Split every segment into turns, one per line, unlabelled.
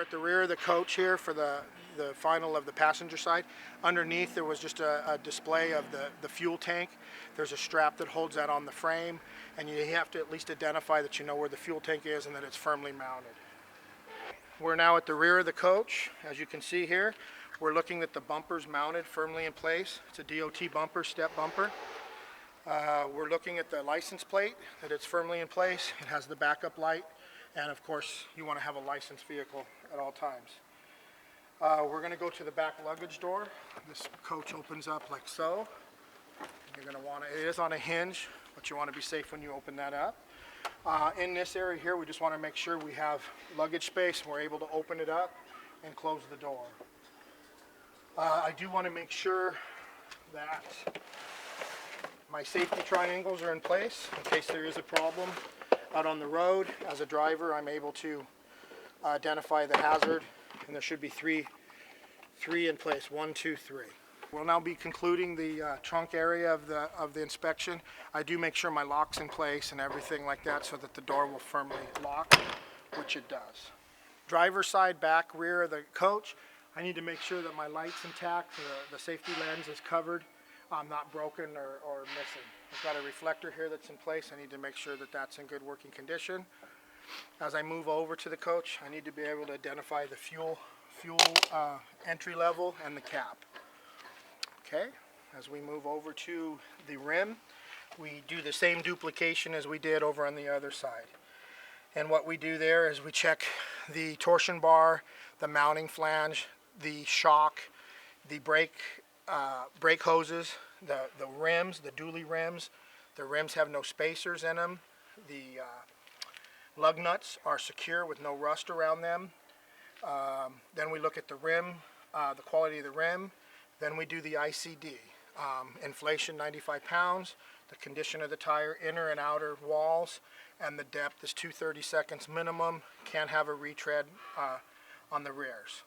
at the rear of the coach here for the final of the passenger side. Underneath there was just a display of the fuel tank. There's a strap that holds that on the frame, and you have to at least identify that you know where the fuel tank is and that it's firmly mounted. We're now at the rear of the coach. As you can see here, we're looking at the bumpers mounted firmly in place. It's a DOT bumper, step bumper. We're looking at the license plate, that it's firmly in place. It has the backup light, and of course you want to have a licensed vehicle at all times. We're going to go to the back luggage door. This coach opens up like so. You're going to want it is on a hinge, but you want to be safe when you open that up. In this area here, we just want to make sure we have luggage space and we're able to open it up and close the door. I do want to make sure that my safety triangles are in place in case there is a problem out on the road. As a driver, I'm able to identify the hazard, and there should be three in place. 1, 2, 3. We'll now be concluding the trunk area of the inspection. I do make sure my lock's in place and everything like that so that the door will firmly lock, which it does. Driver's side, back, rear of the coach. I need to make sure that my light's intact, the safety lens is covered, not broken or missing. I've got a reflector here that's in place. I need to make sure that that's in good working condition. As I move over to the coach, I need to be able to identify the fuel entry level and the cap. Okay, as we move over to the rim, we do the same duplication as we did over on the other side. And what we do there is we check the torsion bar, the mounting flange, the shock, the brake hoses, the rims, the dually rims. The rims have no spacers in them. The lug nuts are secure with no rust around them. Then we look at the rim, the quality of the rim. Then we do the ICD. Inflation 95 pounds, the condition of the tire, inner and outer walls, and the depth is 2/32 minimum. Can't have a retread on the rears.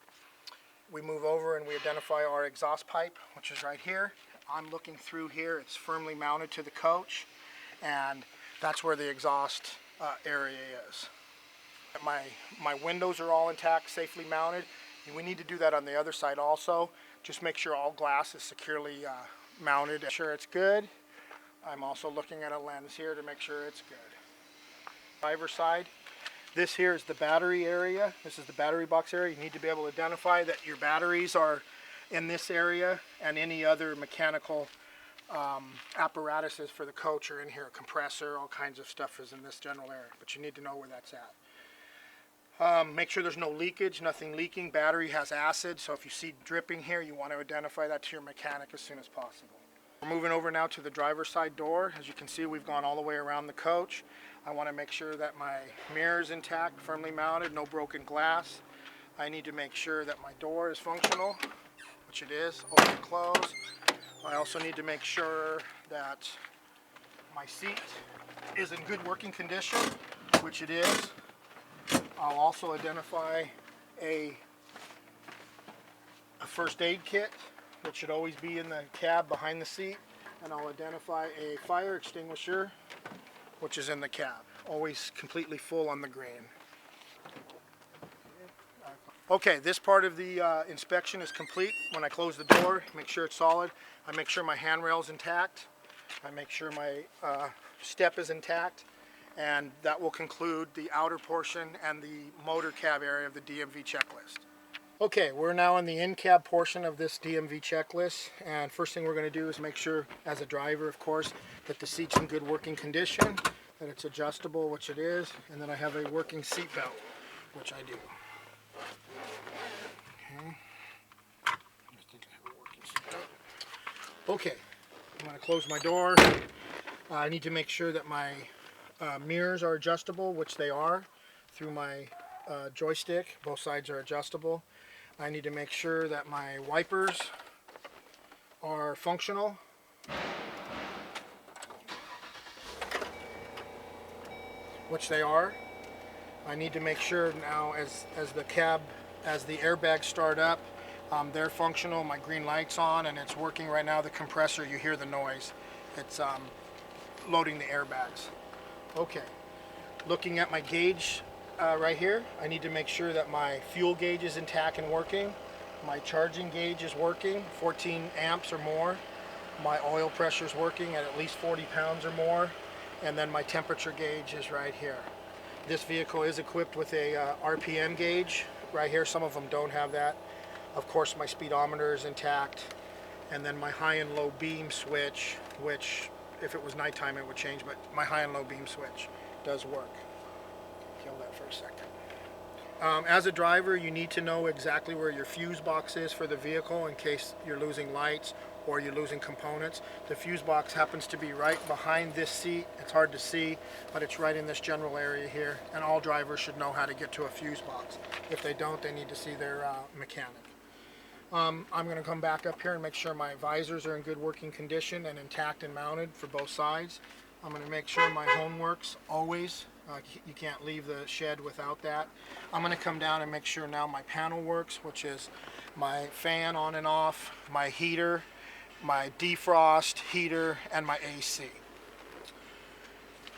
We move over and we identify our exhaust pipe, which is right here. I'm looking through here. It's firmly mounted to the coach, and that's where the exhaust area is. My windows are all intact, safely mounted. And we need to do that on the other side also. Just make sure all glass is securely mounted. Make sure it's good. I'm also looking at a lens here to make sure it's good. Driver's side. This here is the battery area. This is the battery box area. You need to be able to identify that your batteries are in this area, and any other mechanical apparatuses for the coach are in here. Compressor, all kinds of stuff is in this general area, but you need to know where that's at. Make sure there's no leakage, nothing leaking. Battery has acid, so if you see dripping here, you want to identify that to your mechanic as soon as possible. We're moving over now to the driver's side door. As you can see, we've gone all the way around the coach. I want to make sure that my mirror is intact, firmly mounted, no broken glass. I need to make sure that my door is functional, which it is, open and close. I also need to make sure that my seat is in good working condition, which it is. I'll also identify a first aid kit that should always be in the cab behind the seat, and I'll identify a fire extinguisher, which is in the cab, always completely full on the green. Okay, this part of the inspection is complete. When I close the door, make sure it's solid. I make sure my handrail is intact. I make sure my step is intact. And that will conclude the outer portion and the motor cab area of the DMV checklist. Okay, we're now in the in-cab portion of this DMV checklist, and first thing we're going to do is make sure, as a driver of course, that the seat's in good working condition, that it's adjustable, which it is, and that I have a working seat belt, which I do. Okay. I think I have a working seat belt. Okay, I'm going to close my door. I need to make sure that my mirrors are adjustable, which they are, through my joystick. Both sides are adjustable. I need to make sure that my wipers are functional. Which they are. I need to make sure now as the airbags start up, they're functional. My green light's on and it's working right now. The compressor, you hear the noise. It's loading the airbags. Okay, looking at my gauge right here, I need to make sure that my fuel gauge is intact and working. My charging gauge is working, 14 amps or more. My oil pressure is working at least 40 pounds or more. And then my temperature gauge is right here. This vehicle is equipped with a RPM gauge right here. Some of them don't have that. Of course, my speedometer is intact. And then my high and low beam switch, which if it was nighttime it would change, but my high and low beam switch does work. Kill that for a second. As a driver, you need to know exactly where your fuse box is for the vehicle in case you're losing lights or you're losing components. The fuse box happens to be right behind this seat. It's hard to see, but it's right in this general area here, and all drivers should know how to get to a fuse box. If they don't, they need to see their mechanic. I'm going to come back up here and make sure my visors are in good working condition and intact and mounted for both sides. I'm going to make sure my home works always. You can't leave the shed without that. I'm going to come down and make sure now my panel works, which is my fan on and off, my heater, my defrost, heater, and my AC.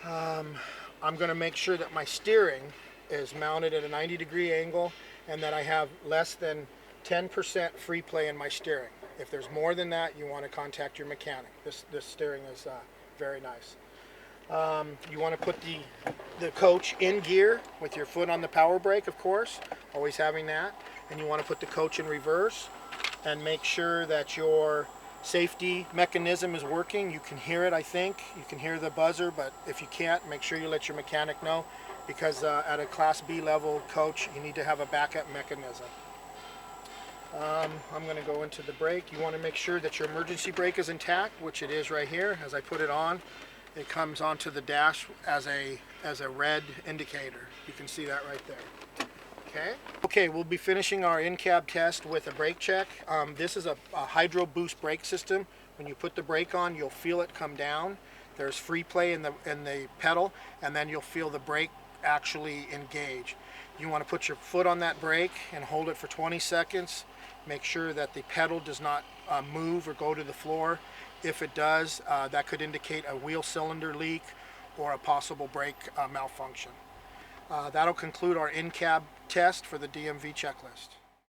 I'm going to make sure that my steering is mounted at a 90-degree angle and that I have less than 10% free play in my steering. If there's more than that, you want to contact your mechanic. This steering is very nice. You want to put the coach in gear with your foot on the power brake, of course, always having that. And you want to put the coach in reverse and make sure that your safety mechanism is working. You can hear it, I think. You can hear the buzzer, but if you can't, make sure you let your mechanic know, because at a Class B level coach, you need to have a backup mechanism. I'm going to go into the brake. You want to make sure that your emergency brake is intact, which it is right here. As I put it on, it comes onto the dash as a red indicator. You can see that right there. Okay, we'll be finishing our in-cab test with a brake check. This is a hydro boost brake system. When you put the brake on, you'll feel it come down. There's free play in the pedal, and then you'll feel the brake actually engage. You want to put your foot on that brake and hold it for 20 seconds. Make sure that the pedal does not move or go to the floor. If it does, that could indicate a wheel cylinder leak or a possible brake malfunction. That'll conclude our in-cab test for the DMV checklist.